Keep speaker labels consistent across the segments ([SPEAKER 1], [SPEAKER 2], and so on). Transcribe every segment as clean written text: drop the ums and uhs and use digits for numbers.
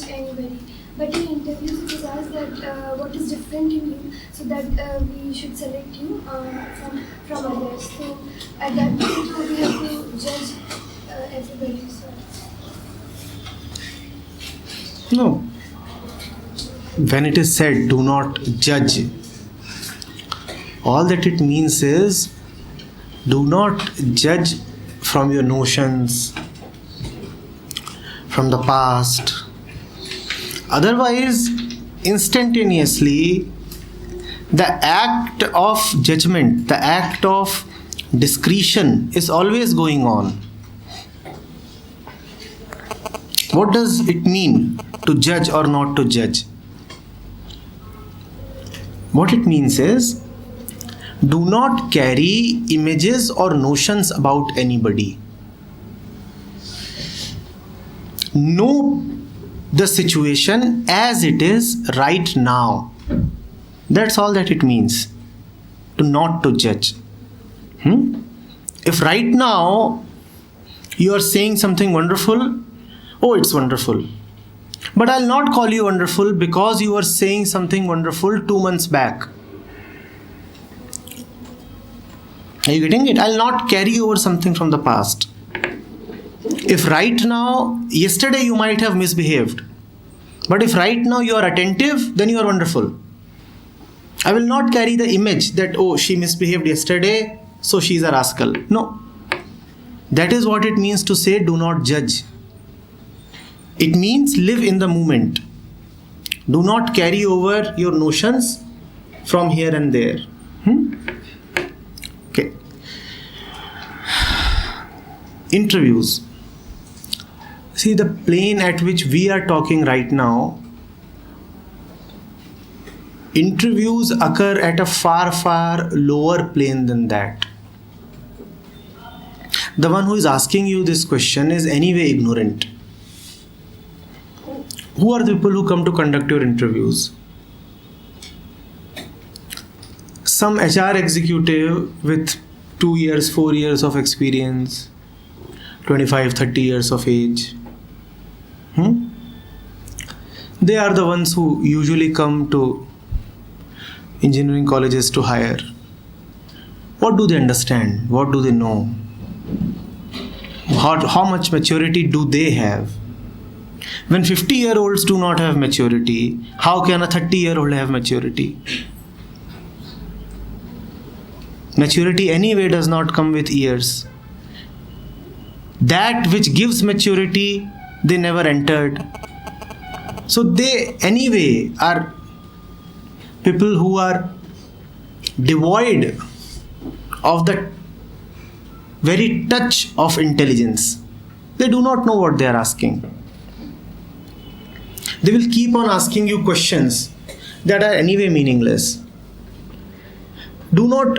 [SPEAKER 1] judge anybody. But in interviews it is asked that what is different in you, so that we should select you from others. So at that point we have to judge everybody. So.
[SPEAKER 2] No. When it is said, do not judge, all that it means is, do not judge from your notions, from the past. Otherwise, instantaneously, the act of judgment, the act of discretion is always going on. What does it mean to judge or not to judge? What it means is, do not carry images or notions about anybody. Know the situation as it is right now. That's all that it means, to not to judge. If right now you are saying something wonderful, oh, it's wonderful. But I'll not call you wonderful because you were saying something wonderful 2 months back. Are you getting it? I'll not carry over something from the past. If right now, yesterday you might have misbehaved. But if right now you are attentive, then you are wonderful. I will not carry the image that, oh, she misbehaved yesterday, so she is a rascal. No. That is what it means to say, do not judge. It means live in the moment. Do not carry over your notions from here and there. Okay. Interviews. See, the plane at which we are talking right now, interviews occur at a far, far lower plane than that. The one who is asking you this question is anyway ignorant. Who are the people who come to conduct your interviews? Some HR executive with 2 years, 4 years of experience, 25, 30 years of age. They are the ones who usually come to engineering colleges to hire. What do they understand? What do they know? How much maturity do they have? When 50-year-olds do not have maturity, how can a 30-year-old have maturity? Maturity anyway does not come with years. That which gives maturity, they never entered. So they anyway are people who are devoid of the very touch of intelligence. They do not know what they are asking. They will keep on asking you questions that are anyway meaningless. Do not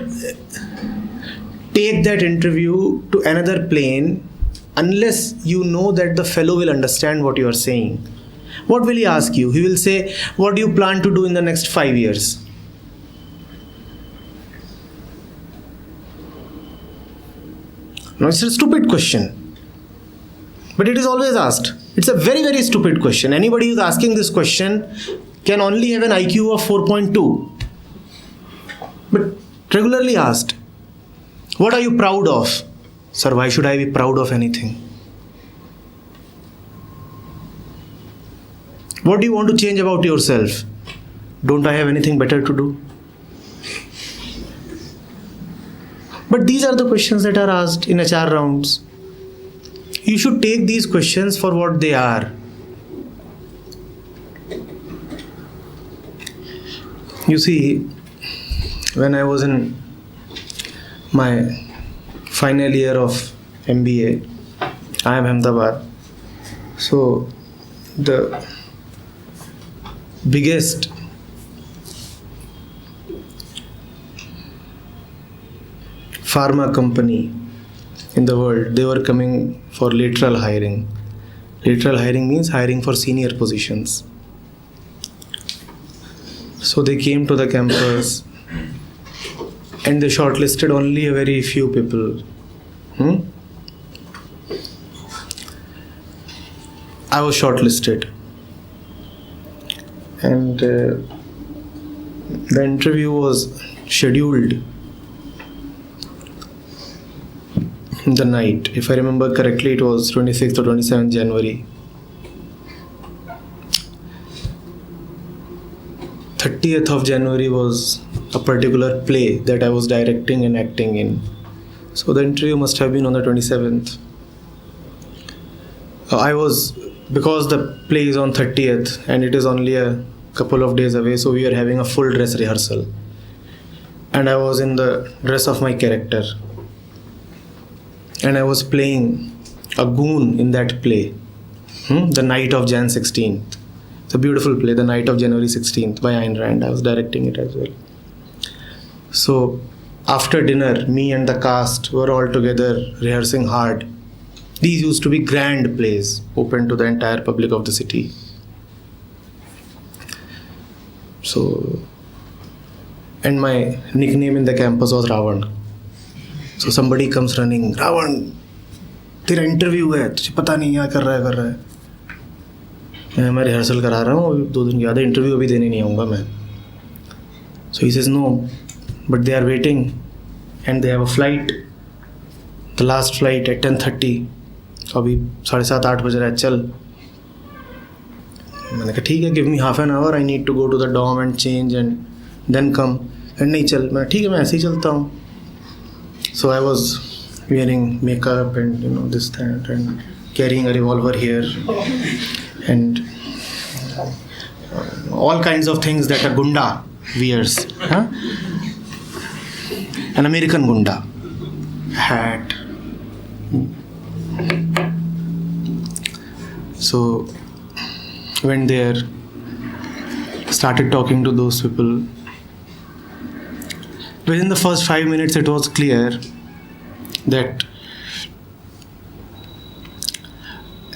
[SPEAKER 2] take that interview to another plane unless you know that the fellow will understand what you are saying. What will he ask you? He will say, what do you plan to do in the next 5 years? Now it's a stupid question. But it is always asked. It's a very, very stupid question. Anybody who is asking this question can only have an IQ of 4.2. But regularly asked, what are you proud of? Sir, why should I be proud of anything? What do you want to change about yourself? Don't I have anything better to do? But these are the questions that are asked in HR rounds. You should take these questions for what they are. You see, when I was in my final year of MBA, I am Ahmedabad. So the biggest pharma company in the world, they were coming for lateral hiring. Lateral hiring means hiring for senior positions. So they came to the campus and they shortlisted only a very few people. I was shortlisted. And the interview was scheduled in the night. If I remember correctly, it was 26th or 27th January. 30th of January was a particular play that I was directing and acting in. So the interview must have been on the 27th. Because the play is on 30th and it is only a couple of days away, so we were having a full dress rehearsal. And I was in the dress of my character. And I was playing a goon in that play. The night of Jan 16th. It's a beautiful play, The Night of January 16th by Ayn Rand. I was directing it as well. So after dinner, me and the cast were all together rehearsing hard. These used to be grand plays, open to the entire public of the city. So, and my nickname in the campus was Ravan. So somebody comes running, Ravan, तेरा interview है, तुझे पता नहीं क्या कर रहा है. मैं रिहर्सल करा रहा हूँ, 2 दिन के बाद इंटरव्यू अभी देने नहीं आऊँगा मैं. So he says no, but they are waiting and they have a flight, the last flight at 10:30. अभी 7:30-8 बज रहा है, चल. मैंने कहा ठीक है, give me half an hour, I need to go to the dorm and change and then come. And नहीं चल, मैं ठीक है, मैं ऐसे ही चलता हूँ. So I was wearing makeup and this, that, and carrying a revolver here and all kinds of things that a gunda wears. An American gunda. Hat. So went there, started talking to those people. Within the first 5 minutes, it was clear that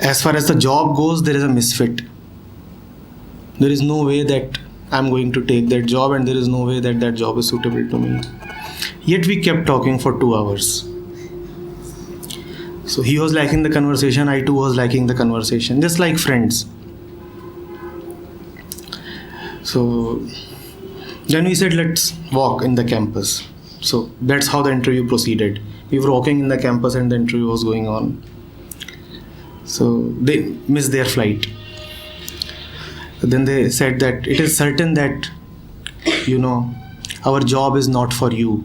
[SPEAKER 2] as far as the job goes, there is a misfit. There is no way that I'm going to take that job, and there is no way that that job is suitable to me. Yet we kept talking for 2 hours. So he was liking the conversation, I too was liking the conversation, just like friends. So then we said, let's walk in the campus. So that's how the interview proceeded. We were walking in the campus and the interview was going on. So they missed their flight. Then they said that it is certain that, our job is not for you.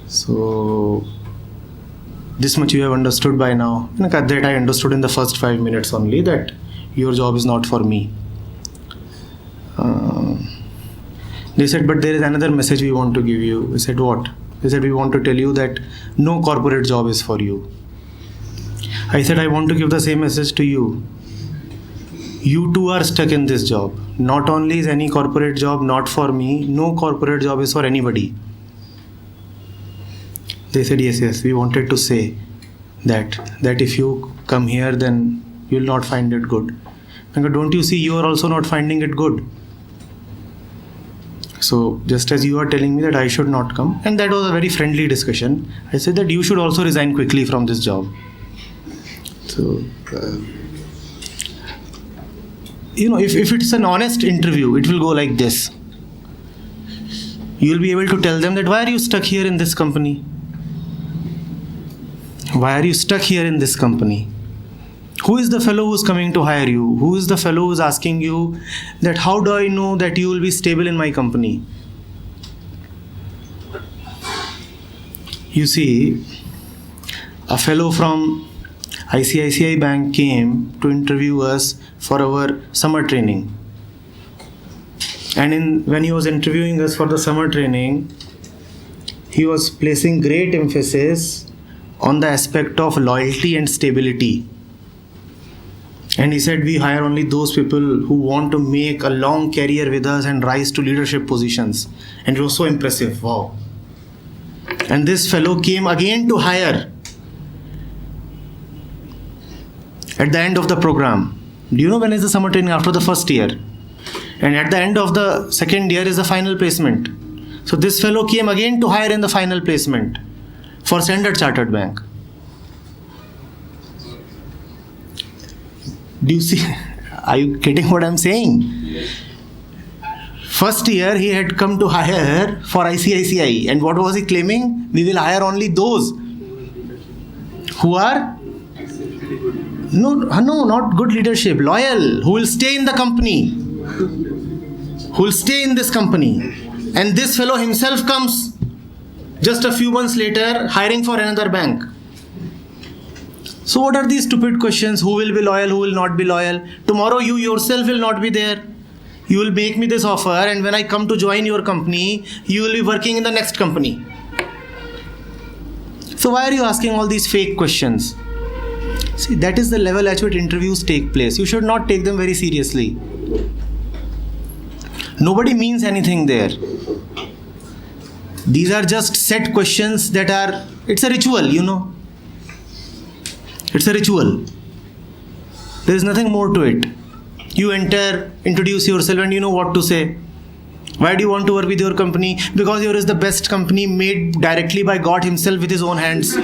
[SPEAKER 2] So this much you have understood by now. That I understood in the first 5 minutes only, that your job is not for me. They said, but there is another message we want to give you. We said, what? They said, we want to tell you that no corporate job is for you. I said, I want to give the same message to you. You too are stuck in this job. Not only is any corporate job not for me, no corporate job is for anybody. They said, yes, we wanted to say that if you come here, then you will not find it good. I go, don't you see you are also not finding it good? So just as you are telling me that I should not come, and that was a very friendly discussion, I said that you should also resign quickly from this job. So, if it's an honest interview, it will go like this. You will be able to tell them that why are you stuck here in this company? Why are you stuck here in this company? Who is the fellow who is coming to hire you? Who is the fellow who is asking you that how do I know that you will be stable in my company? You see, a fellow from ICICI Bank came to interview us for our summer training. And when he was interviewing us for the summer training, he was placing great emphasis on the aspect of loyalty and stability. And he said, we hire only those people who want to make a long career with us and rise to leadership positions. And it was so impressive. Wow. And this fellow came again to hire at the end of the program. Do you know when is the summer training? After the first year. And at the end of the second year is the final placement. So this fellow came again to hire in the final placement for Standard Chartered Bank. Do you see? Are you getting what I'm saying? First year he had come to hire for ICICI, and what was he claiming? We will hire only those who are not good leadership, loyal, who will stay in the company, who will stay in this company. And this fellow himself comes just a few months later hiring for another bank. So what are these stupid questions? Who will be loyal, who will not be loyal? Tomorrow you yourself will not be there. You will make me this offer, and when I come to join your company, you will be working in the next company. So why are you asking all these fake questions? See, that is the level at which interviews take place. You should not take them very seriously. Nobody means anything there. These are just set questions that are, it's a ritual, It's a ritual. There is nothing more to it. You enter, introduce yourself, and you know what to say. Why do you want to work with your company? Because yours is the best company made directly by God himself with his own hands.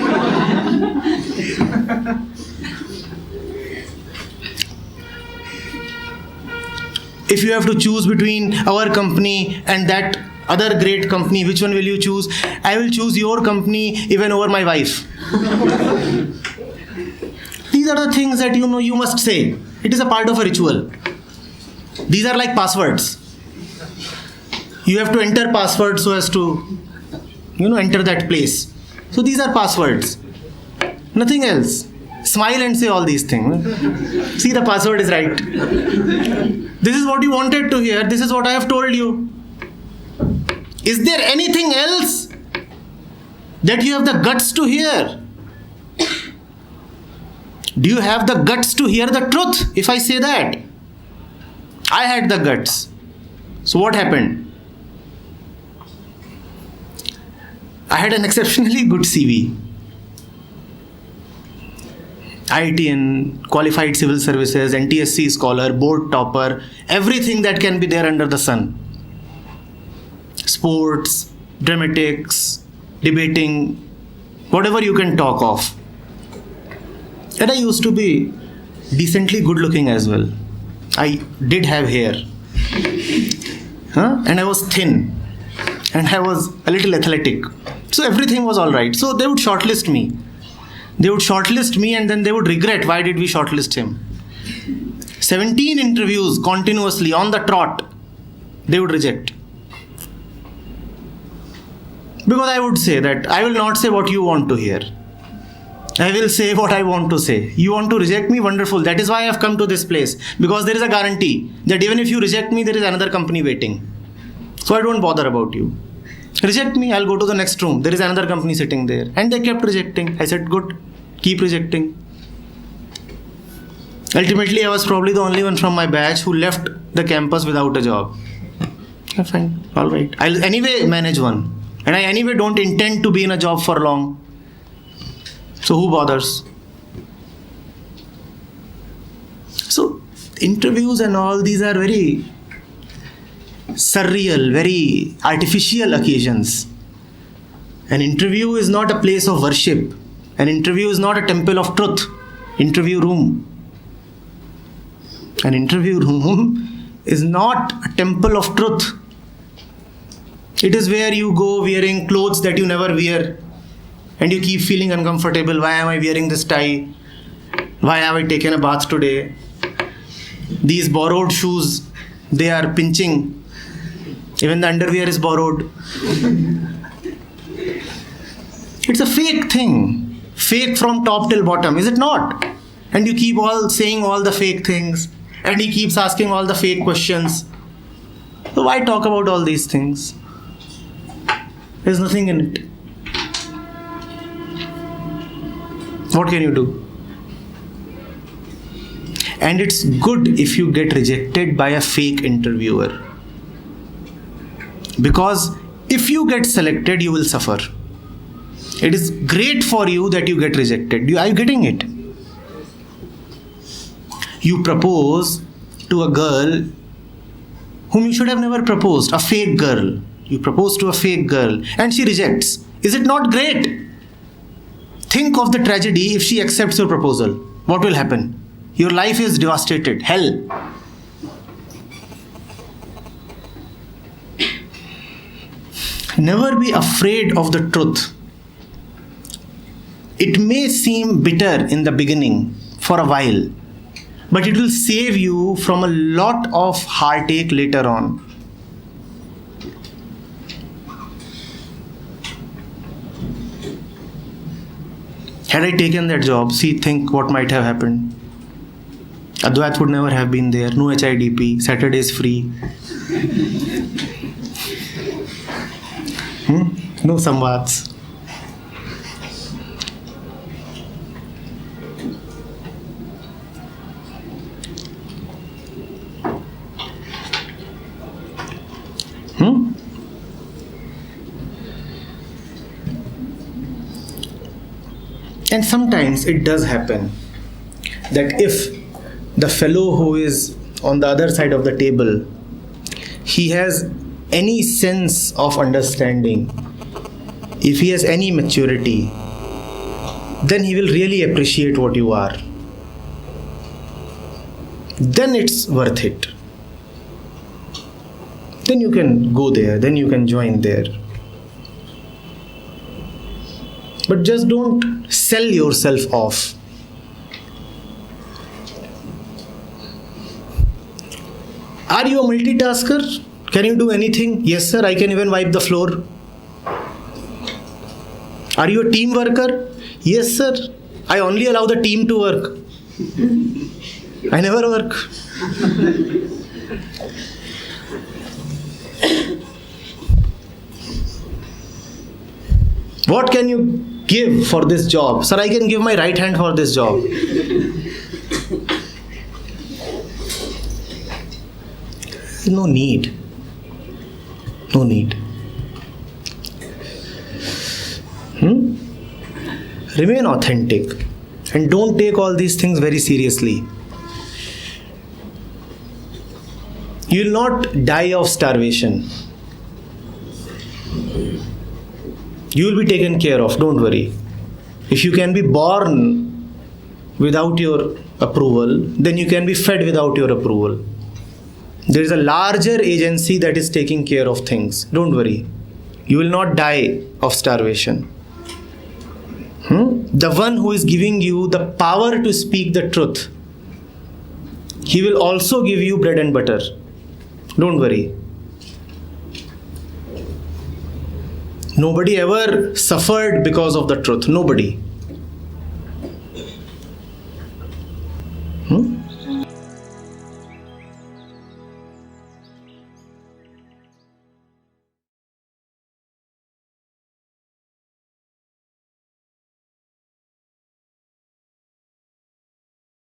[SPEAKER 2] If you have to choose between our company and that other great company, which one will you choose? I will choose your company even over my wife. These are the things that you must say. It is a part of a ritual. These are like passwords. You have to enter passwords so as to, enter that place. So these are passwords. Nothing else. Smile and say all these things. See, the password is right. This is what you wanted to hear. This is what I have told you. Is there anything else that you have the guts to hear? Do you have the guts to hear the truth if I say that? I had the guts. So what happened? I had an exceptionally good CV. IITN, qualified civil services, NTSC scholar, board topper, everything that can be there under the sun. Sports, dramatics, debating, whatever you can talk of. And I used to be decently good looking as well. I did have hair. And I was thin. And I was a little athletic. So everything was alright. So they would shortlist me. And then they would regret, why did we shortlist him? 17 interviews continuously on the trot. They would reject. Because I would say that I will not say what you want to hear. I will say what I want to say. You want to reject me? Wonderful. That is why I have come to this place. Because there is a guarantee that even if you reject me, there is another company waiting. So I don't bother about you. Reject me, I'll go to the next room. There is another company sitting there. And they kept rejecting. I said, good, keep rejecting. Ultimately, I was probably the only one from my batch who left the campus without a job. Fine, alright. I'll anyway manage one. And I anyway don't intend to be in a job for long. So who bothers? So interviews and all these are very surreal, very artificial occasions. An interview is not a place of worship. An interview is not a temple of truth. Interview room. An interview room is not a temple of truth. It is where you go wearing clothes that you never wear. And you keep feeling uncomfortable. Why am I wearing this tie? Why have I taken a bath today? These borrowed shoes, they are pinching. Even the underwear is borrowed. It's a fake thing. Fake from top till bottom, is it not? And you keep saying all the fake things. And he keeps asking all the fake questions. So why talk about all these things? There's nothing in it. What can you do? And it's good if you get rejected by a fake interviewer. Because if you get selected, you will suffer. It is great for you that you get rejected. Are you getting it? You propose to a girl whom you should have never proposed, a fake girl. You propose to a fake girl and she rejects. Is it not great? Think of the tragedy if she accepts your proposal. What will happen? Your life is devastated. Hell. Never be afraid of the truth. It may seem bitter in the beginning for a while, but it will save you from a lot of heartache later on. Had I taken that job, think what might have happened. Advait would never have been there. No HIDP. Saturdays free. No Samvaads. And sometimes it does happen that if the fellow who is on the other side of the table, he has any sense of understanding, if he has any maturity, then he will really appreciate what you are. Then it's worth it. Then you can go there, then you can join there. But just don't sell yourself off. Are you a multitasker? Can you do anything? Yes, sir, I can even wipe the floor. Are you a team worker? Yes, sir, I only allow the team to work. I never work. What can you give for this job? Sir, I can give my right hand for this job. No need. No need. Remain authentic and don't take all these things very seriously. You will not die of starvation. You will be taken care of, don't worry. If you can be born without your approval, then you can be fed without your approval. There is a larger agency that is taking care of things. Don't worry. You will not die of starvation. The one who is giving you the power to speak the truth, he will also give you bread and butter. Don't worry. Nobody ever suffered because of the truth. Nobody.